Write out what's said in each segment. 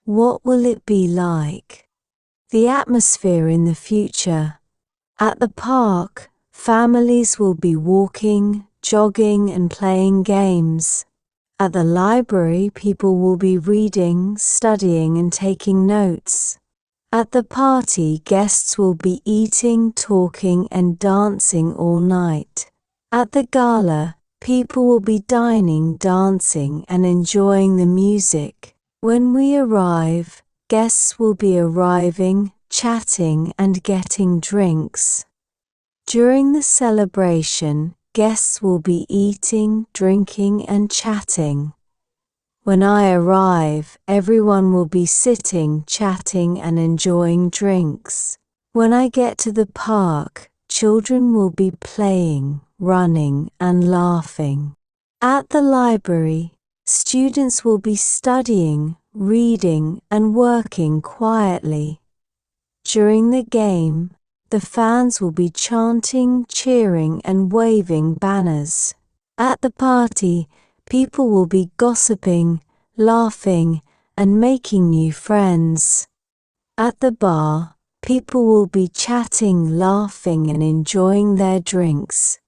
What will it be like? The atmosphere in the future. At the park, families will be walking, jogging, and playing games. At the library, people will be reading, studying, and taking notes. At the party, guests will be eating, talking, and dancing all night. At the gala, people will be dining, dancing, and enjoying the music. When we arrive, guests will be arriving, chatting, and getting drinks. During the celebration, guests will be eating, drinking, and chatting. When I arrive, everyone will be sitting, chatting, and enjoying drinks. When I get to the park, children will be playing, running, and laughing. At the library, students will be studying, reading, and working quietly. During the game, the fans will be chanting, cheering, and waving banners. At the party, people will be gossiping, laughing, and making new friends. At the bar, people will be chatting, laughing, and enjoying their drinks.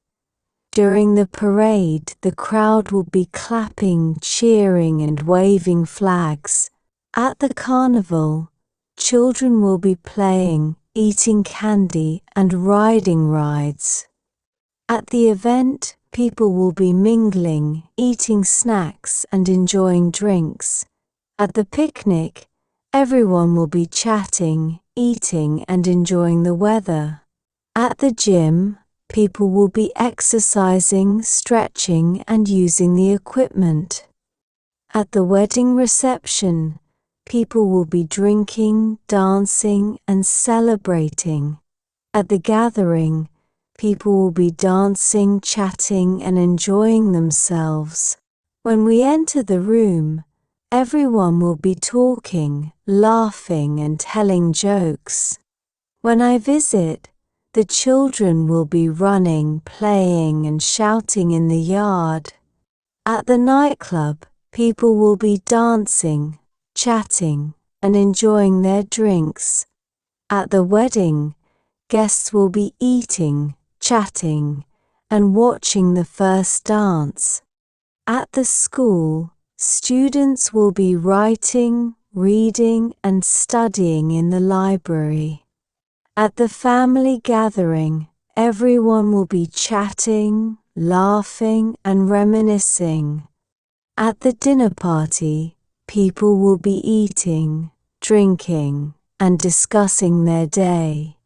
During the parade, the crowd will be clapping, cheering, and waving flags. At the carnival, children will be playing, eating candy, and riding rides. At the event, people will be mingling, eating snacks, and enjoying drinks. At the picnic, everyone will be chatting, eating, and enjoying the weather. At the gym, people will be exercising, stretching, and using the equipment. At the wedding reception, people will be drinking, dancing, and celebrating. At the gathering, people will be dancing, chatting, and enjoying themselves. When we enter the room, everyone will be talking, laughing, and telling jokes. When I visit, the children will be running, playing, and shouting in the yard. At the nightclub, people will be dancing, chatting, and enjoying their drinks. At the wedding, guests will be eating, chatting, and watching the first dance. At the school, students will be writing, reading, and studying in the library. At the family gathering, everyone will be chatting, laughing, and reminiscing. At the dinner party, people will be eating, drinking, and discussing their day.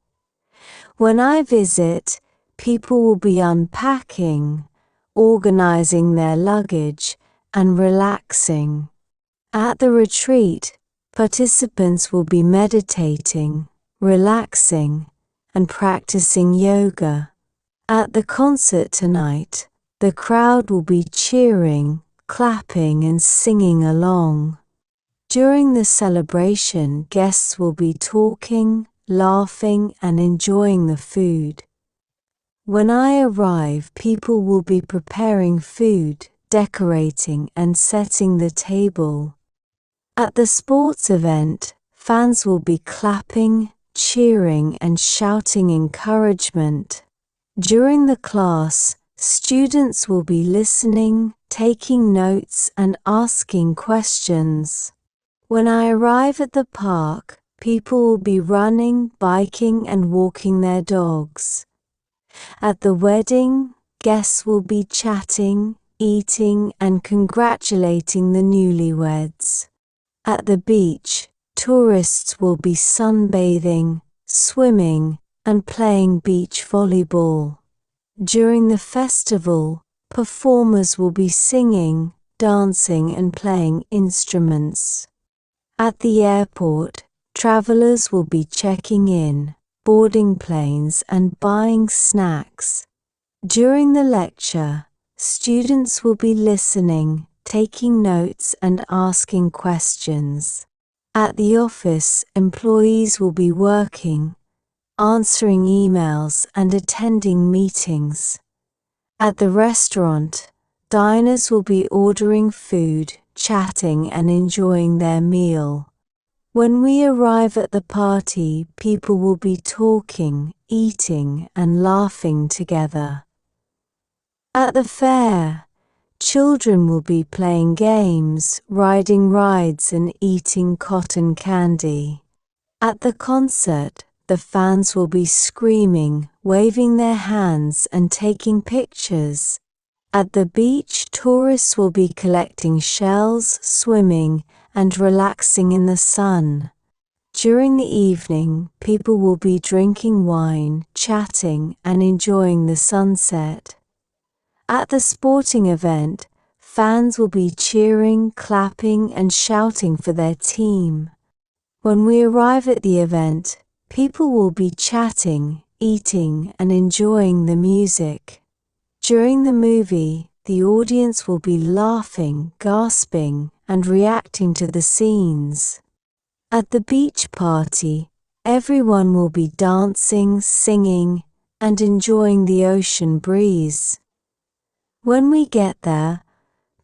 When I visit, people will be unpacking, organizing their luggage, and relaxing. At the retreat, participants will be meditating, relaxing, and practicing yoga. At the concert tonight, the crowd will be cheering, clapping, and singing along. During the celebration, guests will be talking, laughing, and enjoying the food. When I arrive, people will be preparing food, decorating, and setting the table. At the sports event, fans will be clapping, cheering, and shouting encouragement. During the class, students will be listening, taking notes, and asking questions. When I arrive at the park, people will be running, biking, and walking their dogs. At the wedding, guests will be chatting, eating, and congratulating the newlyweds. At the beach, tourists will be sunbathing, swimming, and playing beach volleyball. During the festival, performers will be singing, dancing, and playing instruments. At the airport, travelers will be checking in, boarding planes, and buying snacks. During the lecture, students will be listening, taking notes, and asking questions. At the office, employees will be working, answering emails, and attending meetings. At the restaurant, diners will be ordering food, chatting, and enjoying their meal. When we arrive at the party, people will be talking, eating, and laughing together. At the fair, children will be playing games, riding rides, and eating cotton candy. At the concert, the fans will be screaming, waving their hands, and taking pictures. At the beach, tourists will be collecting shells, swimming, and relaxing in the sun. During the evening, people will be drinking wine, chatting, and enjoying the sunset. At the sporting event, fans will be cheering, clapping, and shouting for their team. When we arrive at the event, people will be chatting, eating, and enjoying the music. During the movie, the audience will be laughing, gasping, and reacting to the scenes. At the beach party, everyone will be dancing, singing, and enjoying the ocean breeze. When we get there,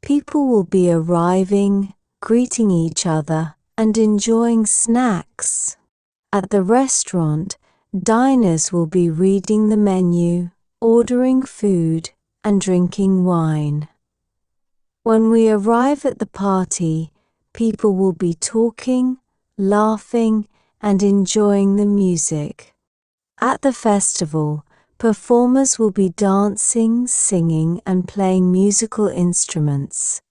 people will be arriving, greeting each other, and enjoying snacks. At the restaurant, diners will be reading the menu, ordering food, and drinking wine. When we arrive at the party, people will be talking, laughing, and enjoying the music. At the festival, performers will be dancing, singing, and playing musical instruments.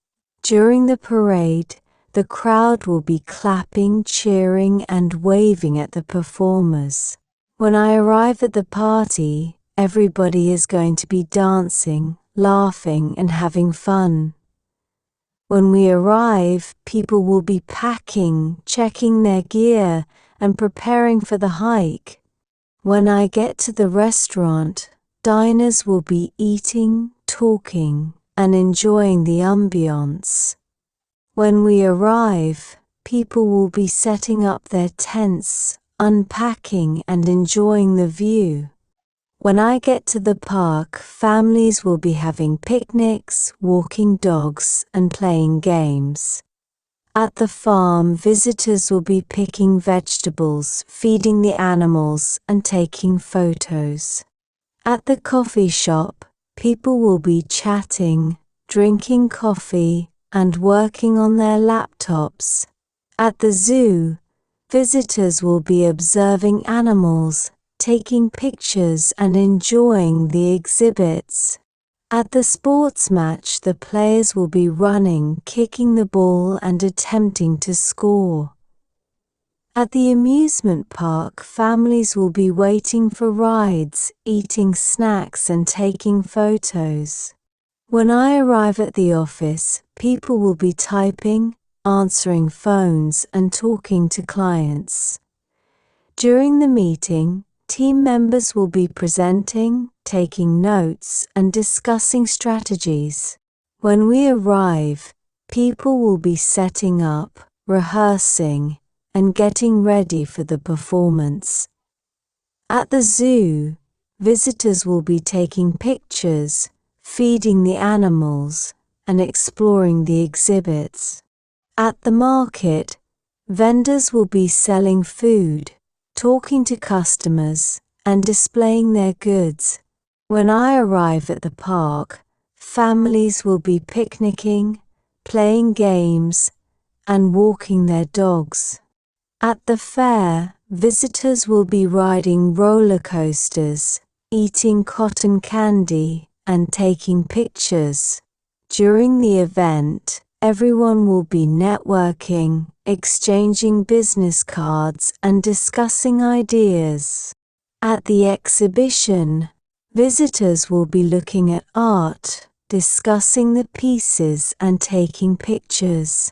During the parade, the crowd will be clapping, cheering, and waving at the performers. When I arrive at the party, everybody is going to be dancing, laughing, and having fun. When we arrive, people will be packing, checking their gear, and preparing for the hike. When I get to the restaurant, diners will be eating, talking, and enjoying the ambiance. When we arrive, people will be setting up their tents, unpacking, and enjoying the view. When I get to the park, families will be having picnics, walking dogs, and playing games. At the farm, visitors will be picking vegetables, feeding the animals, and taking photos. At the coffee shop, people will be chatting, drinking coffee, and working on their laptops. At the zoo, visitors will be observing animals, taking pictures, and enjoying the exhibits. At the sports match, the players will be running, kicking the ball, and attempting to score. At the amusement park, families will be waiting for rides, eating snacks, and taking photos. When I arrive at the office, people will be typing, answering phones, and talking to clients. During the meeting, team members will be presenting, taking notes, and discussing strategies. When we arrive, people will be setting up, rehearsing, and getting ready for the performance. At the zoo, visitors will be taking pictures, feeding the animals, and exploring the exhibits. At the market, vendors will be selling food, talking to customers, and displaying their goods. When I arrive at the park, families will be picnicking, playing games, and walking their dogs. At the fair, visitors will be riding roller coasters, eating cotton candy, and taking pictures. During the event, everyone will be networking, exchanging business cards, and discussing ideas. At the exhibition, visitors will be looking at art, discussing the pieces, and taking pictures.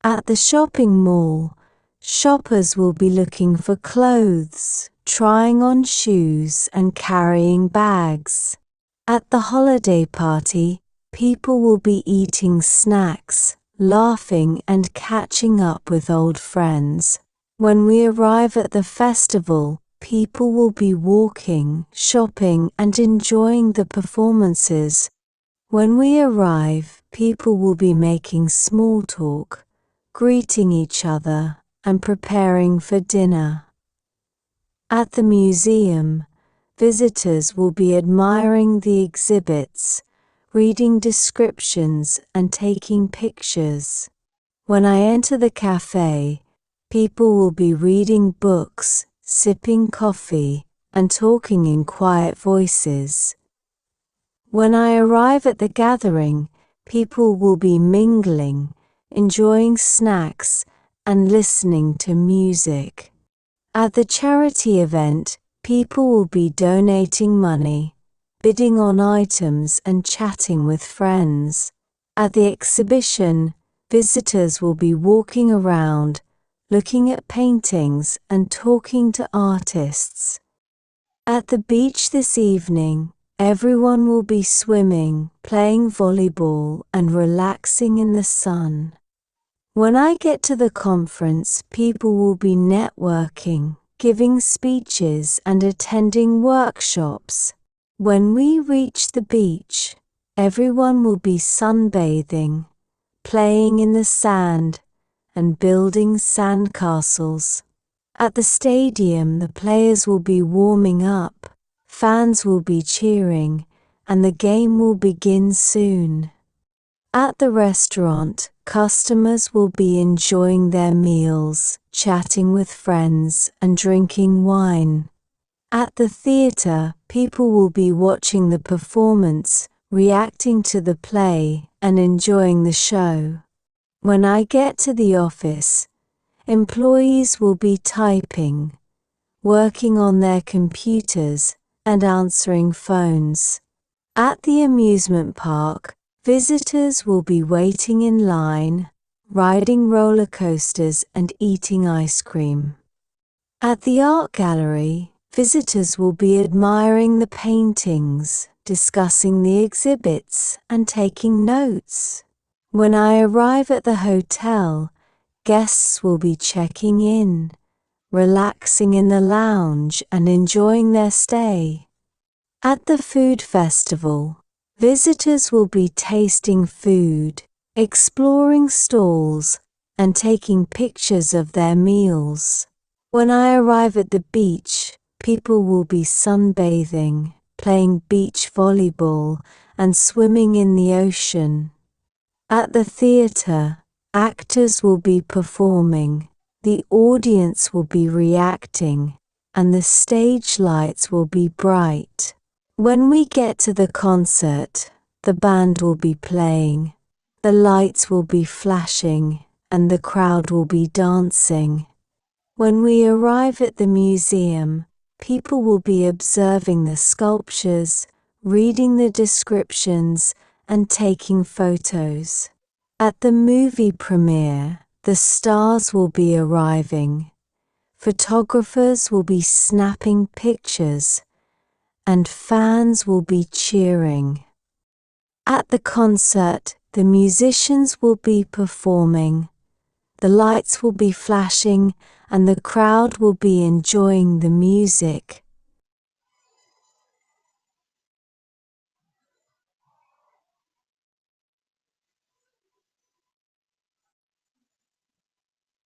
At the shopping mall, shoppers will be looking for clothes, trying on shoes, and carrying bags. At the holiday party, people will be eating snacks, laughing, and catching up with old friends. When we arrive at the festival, people will be walking, shopping, and enjoying the performances. When we arrive, people will be making small talk, greeting each other, and preparing for dinner. At the museum, visitors will be admiring the exhibits, reading descriptions and taking pictures. When I enter the cafe, people will be reading books, sipping coffee, and talking in quiet voices. When I arrive at the gathering, people will be mingling, enjoying snacks, and listening to music. At the charity event, people will be donating money, bidding on items and chatting with friends. At the exhibition, visitors will be walking around, looking at paintings and talking to artists. At the beach this evening, everyone will be swimming, playing volleyball, and relaxing in the sun. When I get to the conference, people will be networking, giving speeches, and attending workshops. When we reach the beach, everyone will be sunbathing, playing in the sand, and building sandcastles. At the stadium, the players will be warming up, fans will be cheering, and the game will begin soon. At the restaurant, customers will be enjoying their meals, chatting with friends, and drinking wine. At the theater, people will be watching the performance, reacting to the play, and enjoying the show. When I get to the office, employees will be typing, working on their computers, and answering phones. At the amusement park, visitors will be waiting in line, riding roller coasters, and eating ice cream. At the art gallery, visitors will be admiring the paintings, discussing the exhibits, and taking notes. When I arrive at the hotel, guests will be checking in, relaxing in the lounge, and enjoying their stay. At the food festival, visitors will be tasting food, exploring stalls, and taking pictures of their meals. When I arrive at the beach, people will be sunbathing, playing beach volleyball, and swimming in the ocean. At the theater, actors will be performing, the audience will be reacting, and the stage lights will be bright. When we get to the concert, the band will be playing, the lights will be flashing, and the crowd will be dancing. When we arrive at the museum, people will be observing the sculptures, reading the descriptions, and taking photos. At the movie premiere, the stars will be arriving. Photographers will be snapping pictures, and fans will be cheering. At the concert, the musicians will be performing. The lights will be flashing, and the crowd will be enjoying the music.